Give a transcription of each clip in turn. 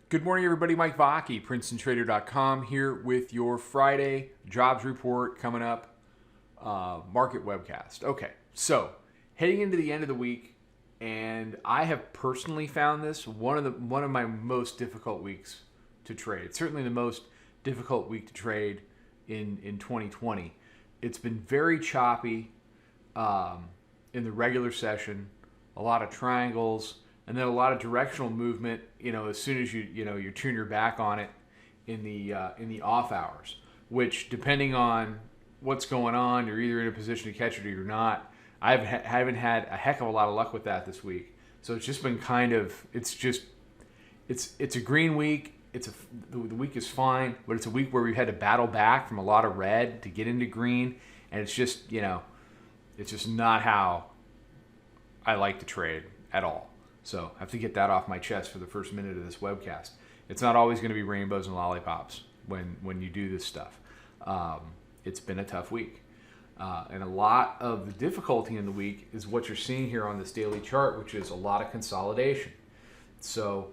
Good morning, everybody. Mike Vacchi, Princetontrader.com, here with your Friday jobs report coming up, market webcast. Okay, so heading into the end of the week, and I have personally found this one of my most difficult weeks to trade. It's certainly the most difficult week to trade in 2020. It's been very choppy in the regular session, a lot of triangles, and then a lot of directional movement. As soon as you turn your back on it in the off hours, which, depending on what's going on, you're either in a position to catch it or you're not. I haven't had a heck of a lot of luck with that this week. So it's just been it's a green week. The week is fine, but it's a week where we've had to battle back from a lot of red to get into green, and it's just not how I like to trade at all. So I have to get that off my chest for the first minute of this webcast. It's not always going to be rainbows and lollipops when you do this stuff. It's been a tough week. And a lot of the difficulty in the week is what you're seeing here on this daily chart, which is a lot of consolidation. So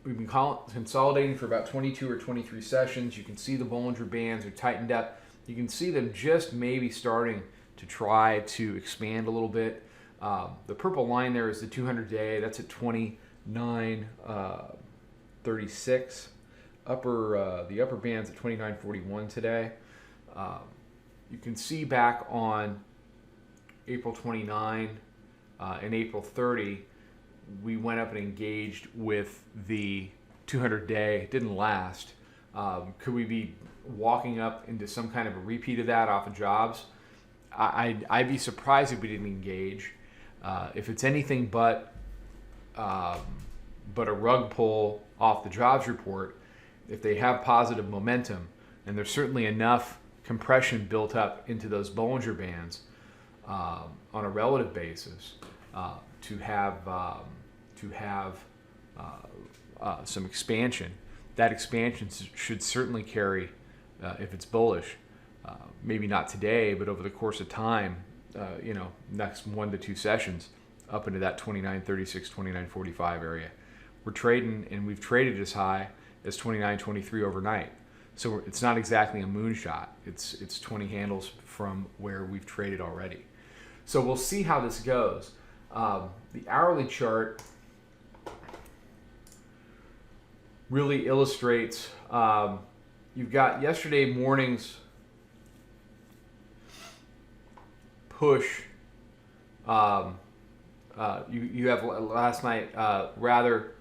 we've been consolidating for about 22 or 23 sessions. You can see the Bollinger Bands are tightened up. You can see them just maybe starting to try to expand a little bit. The purple line there is the 200-day. That's at 29.36. The upper band's at 29.41 today. You can see back on April 29 and April 30, we went up and engaged with the 200-day. It didn't last. Could we be walking up into some kind of a repeat of that off of jobs? I'd be surprised if we didn't engage. If it's anything but a rug pull off the jobs report, if they have positive momentum, and there's certainly enough compression built up into those Bollinger Bands on a relative basis to have some expansion. That expansion should certainly carry, if it's bullish, maybe not today, but over the course of time, next 1 to 2 sessions, up into that 29.36, 29.45 area. We're trading, and we've traded as high as 29.23 overnight. So it's not exactly a moonshot. It's 20 handles from where we've traded already. So we'll see how this goes. The hourly chart really illustrates, you've got yesterday morning's push. You have last night, rather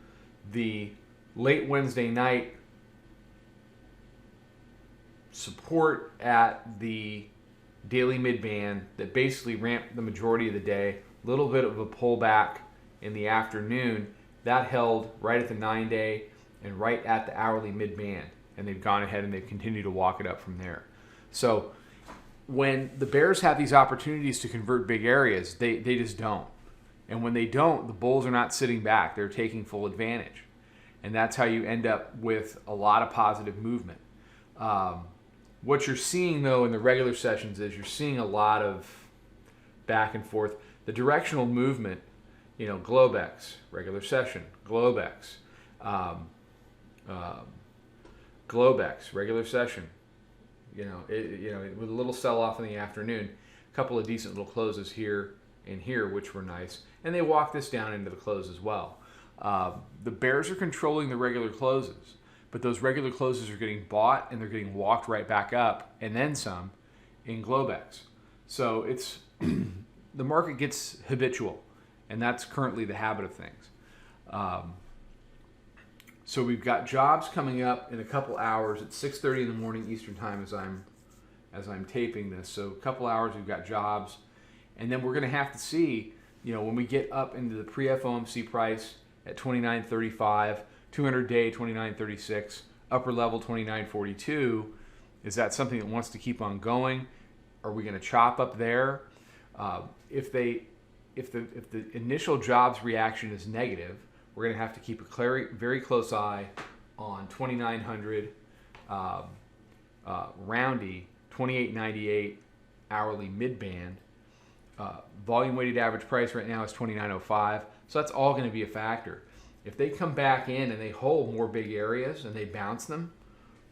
the late Wednesday night support at the daily mid-band that basically ramped the majority of the day. A little bit of a pullback in the afternoon. That held right at the 9-day and right at the hourly mid-band. And they've gone ahead and they've continued to walk it up from there. So when the bears have these opportunities to convert big areas, they just don't. And when they don't, the bulls are not sitting back. They're taking full advantage. And that's how you end up with a lot of positive movement. What you're seeing, though, in the regular sessions is you're seeing a lot of back and forth. The directional movement, Globex, regular session, Globex, Globex, regular session, with a little sell-off in the afternoon, a couple of decent little closes here and here, which were nice. And they walked this down into the close as well. The bears are controlling the regular closes, but those regular closes are getting bought and they're getting walked right back up and then some in Globex. So it's the market gets habitual, and that's currently the habit of things. So we've got jobs coming up in a couple hours at 6:30 in the morning Eastern time as I'm taping this. So a couple hours we've got jobs, and then we're going to have to see, when we get up into the pre-FOMC price at 29.35, 200-day 29.36, upper level 29.42. Is that something that wants to keep on going? Are we going to chop up there? If the initial jobs reaction is negative, we're going to have to keep a very close eye on 2900 roundy 28.98 hourly mid-band. Volume weighted average price right now is 29.05, so that's all going to be a factor. If they come back in and they hold more big areas and they bounce them,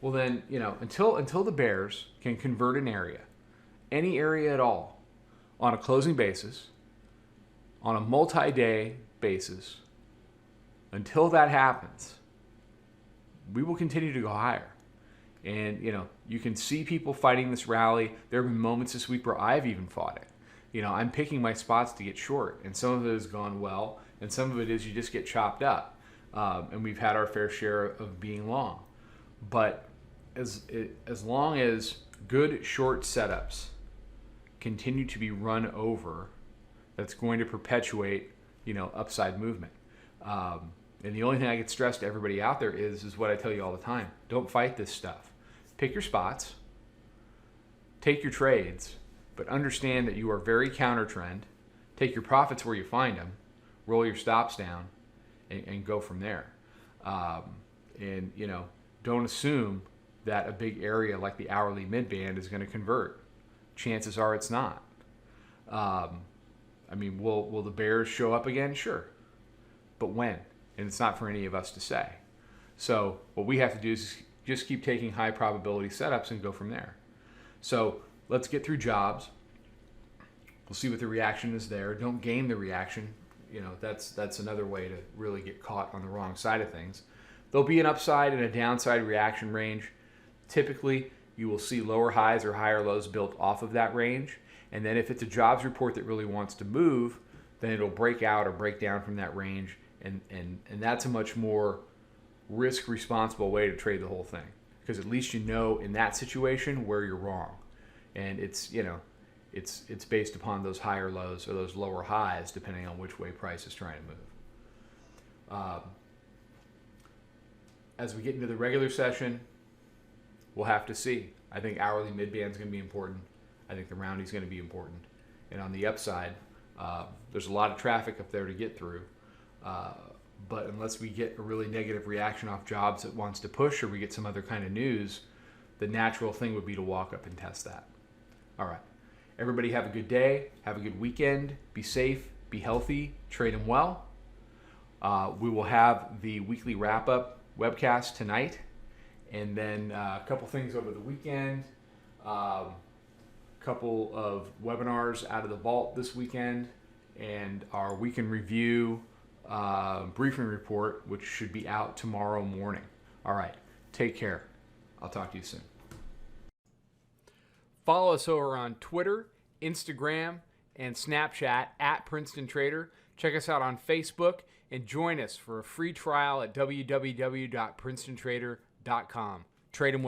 well then, until the bears can convert an area, any area at all, on a closing basis, on a multi-day basis, until that happens, we will continue to go higher. And, you can see people fighting this rally. There have been moments this week where I've even fought it. I'm picking my spots to get short, and some of it has gone well, and some of it is you just get chopped up. And we've had our fair share of being long. But as long as good short setups continue to be run over, that's going to perpetuate, upside movement. And the only thing I could stress to everybody out there is what I tell you all the time. Don't fight this stuff. Pick your spots, take your trades, but understand that you are very counter trend. Take your profits where you find them, roll your stops down, and go from there. And don't assume that a big area like the hourly mid-band is going to convert. Chances are it's not. Will the bears show up again? Sure. But when? And it's not for any of us to say. So what we have to do is just keep taking high probability setups and go from there. So let's get through jobs. We'll see what the reaction is there. Don't game the reaction. That's another way to really get caught on the wrong side of things. There'll be an upside and a downside reaction range. Typically, you will see lower highs or higher lows built off of that range. And then if it's a jobs report that really wants to move, then it'll break out or break down from that range. And that's a much more risk responsible way to trade the whole thing. Because at least in that situation where you're wrong. And it's based upon those higher lows or those lower highs depending on which way price is trying to move. As we get into the regular session, we'll have to see. I think hourly mid-band is going to be important. I think the rounding is going to be important. And on the upside, there's a lot of traffic up there to get through. But unless we get a really negative reaction off jobs that wants to push or we get some other kind of news, the natural thing would be to walk up and test that. All right. Everybody have a good day. Have a good weekend. Be safe. Be healthy. Trade them well. We will have the weekly wrap-up webcast tonight. And then a couple things over the weekend. Couple of webinars out of the vault this weekend. And our weekend review briefing report, which should be out tomorrow morning. All right. Take care. I'll talk to you soon. Follow us over on Twitter, Instagram, and Snapchat at Princetontrader. Check us out on Facebook and join us for a free trial at www.princetontrader.com. Trade 'em well.